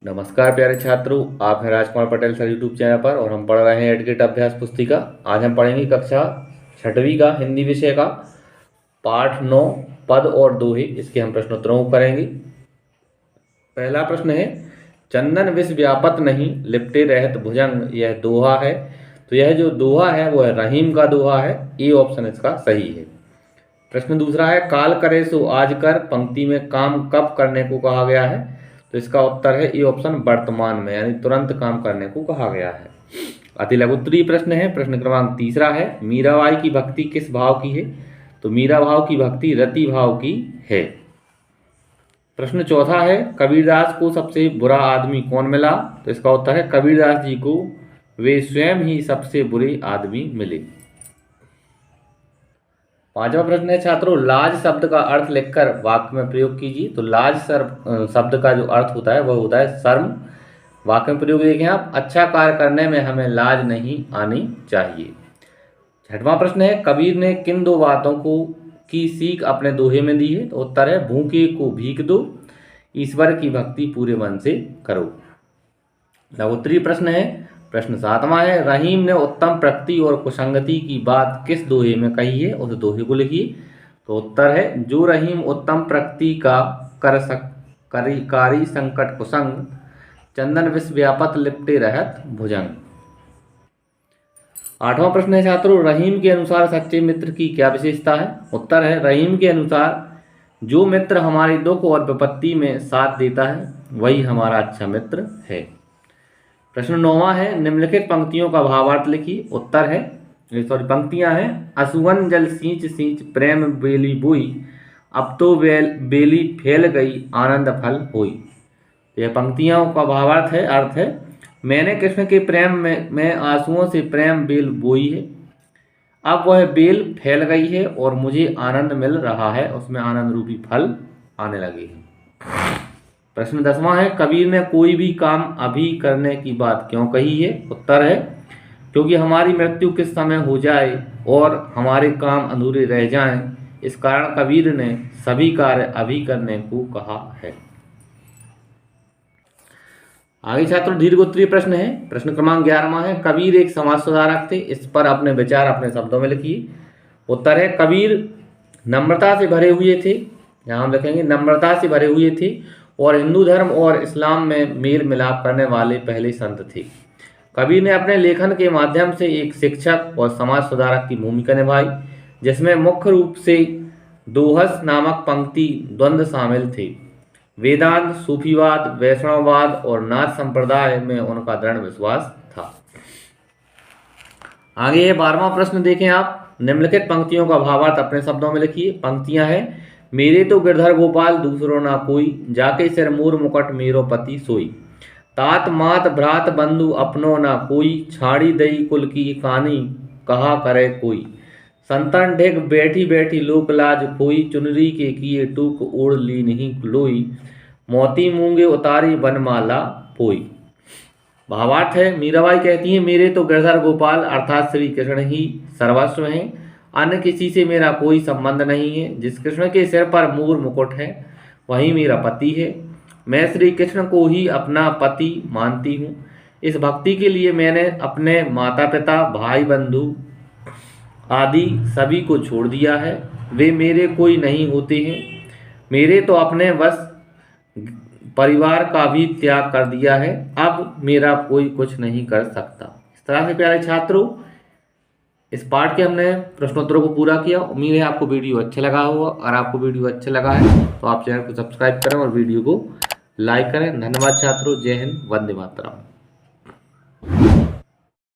नमस्कार प्यारे छात्रों, आप हैं Rajkumar Patel sir YouTube channel पर और हम पढ़ रहे हैं एडकेट अभ्यास पुस्तिका। आज हम पढ़ेंगे कक्षा 6वीं का हिंदी विषय का पाठ 9 पद और दोहे। इसके हम प्रश्नोत्तरों को करेंगे। पहला प्रश्न है, चंदन विष व्यापत नहीं लिपटे रहत भुजंग, यह दोहा है। तो यह जो दोहा है वो है रहीम का दोहा है। ए ऑप्शन इसका सही है। प्रश्न दूसरा है, काल करे सो आज कर, पंक्ति में काम कब करने को कहा गया है। तो इसका उत्तर है ए ऑप्शन वर्तमान में, यानी तुरंत काम करने को कहा गया है। अति लघुत्तरीय प्रश्न है। प्रश्न क्रमांक तीसरा है, मीराबाई की भक्ति किस भाव की है। तो मीरा भाव की भक्ति रति भाव की है। प्रश्न चौथा है, कबीरदास को सबसे बुरा आदमी कौन मिला। तो इसका उत्तर है कबीरदास जी को वे स्वयं ही सबसे बुरे आदमी मिले। पांचवा प्रश्न है छात्रों, लाज शब्द का अर्थ लिखकर वाक्य में प्रयोग कीजिए। तो लाज शब्द का जो अर्थ होता है वह होता है शर्म। वाक्य में प्रयोग देखें आप, अच्छा कार्य करने में हमें लाज नहीं आनी चाहिए। छठवां प्रश्न है, कबीर ने किन दो बातों को की सीख अपने दोहे में दी है। तो उत्तर है भूखे को भीख दो, ईश्वर की भक्ति पूरे मन से करो। लघुत्तरीय प्रश्न है। प्रश्न सातवां है, रहीम ने उत्तम प्रकृति और कुसंगति की बात किस दोहे में कही है। उस दोहे को लिखिए। तो उत्तर है, जो रहीम उत्तम प्रकृति का कारी संकट कुसंग, चंदन विष व्यापत लिपटे रहत भुजंग। आठवां प्रश्न है छात्रों, रहीम के अनुसार सच्चे मित्र की क्या विशेषता है। उत्तर है, रहीम के अनुसार जो मित्र हमारे दुख और विपत्ति में साथ देता है वही हमारा अच्छा मित्र है। प्रश्न 9वां है, निम्नलिखित पंक्तियों का भावार्थ लिखिए। उत्तर है, पंक्तियां हैं, असुवन जल सींच सींच प्रेम बेली बोई, अब तो बेली फैल गई आनंद फल होई। यह पंक्तियों का भावार्थ है, अर्थ है, मैंने कृष्ण के प्रेम में आंसुओं से प्रेम बेल बोई है, अब वह बेल फैल गई है और मुझे आनंद मिल रहा है, उसमें आनंद रूपी फल आने लगे हैं। प्रश्न 10वां है, कबीर ने कोई भी काम अभी करने की बात क्यों कही है। उत्तर है, क्योंकि हमारी मृत्यु किस समय हो जाए और हमारे काम अधूरे रह जाएं, इस कारण कबीर ने सभी कार्य अभी करने को कहा है। आगे छात्रों दीर्घोत्तरीय प्रश्न है। प्रश्न क्रमांक 11वां है, कबीर एक समाज सुधारक थे, इस पर अपने विचार अपने शब्दों में लिखिए। उत्तर है, कबीर नम्रता से भरे हुए थे, यहाँ हम लिखेंगे नम्रता से भरे हुए थे और हिंदू धर्म और इस्लाम में मेल मिलाप करने वाले पहले संत थे। कबीर ने अपने लेखन के माध्यम से एक शिक्षक और समाज सुधारक की भूमिका निभाई, जिसमें मुख्य रूप से दोहस नामक पंक्ति द्वंद्व शामिल थे। वेदांत, सूफीवाद, वैष्णववाद और नाथ संप्रदाय में उनका दृढ़ विश्वास था। आगे ये 12वां प्रश्न देखें आप, निम्नलिखित पंक्तियों का भावार्थ अपने शब्दों में लिखिए। पंक्तियां हैं, मेरे तो गिरधर गोपाल दूसरो ना कोई, जाके सिर मूर मुकट मेरो पति सोई, तात मात भ्रात बंधु अपनो ना कोई, छाड़ी दई कुल की कानी कहा करे कोई, संतन ढेग बैठी बैठी लोक लाज खोई, चुनरी के किए टूक ओढ़ ली नहीं लोई, मोती मूंगे उतारी बनमाला पोई। भावार्थ है, मीराबाई कहती है, मेरे तो गिरधर गोपाल अर्थात श्री कृष्ण ही सर्वस्व हैं, अन्य किसी से मेरा कोई संबंध नहीं है। जिस कृष्ण के सिर पर मूर मुकुट है वही मेरा पति है। मैं श्री कृष्ण को ही अपना पति मानती हूँ। इस भक्ति के लिए मैंने अपने माता पिता, भाई बंधु आदि सभी को छोड़ दिया है। वे मेरे कोई नहीं होते हैं। मेरे तो अपने बस परिवार का भी त्याग कर दिया है। अब मेरा कोई कुछ नहीं कर सकता। इस तरह से प्यारे छात्रों इस पाठ के हमने प्रश्नोत्तरों को पूरा किया। उम्मीद है आपको वीडियो अच्छा लगा होगा। और आपको वीडियो अच्छा लगा है तो आप चैनल को सब्सक्राइब करें और वीडियो को लाइक करें। धन्यवाद छात्रों। जय हिंद, वंदे मातरम।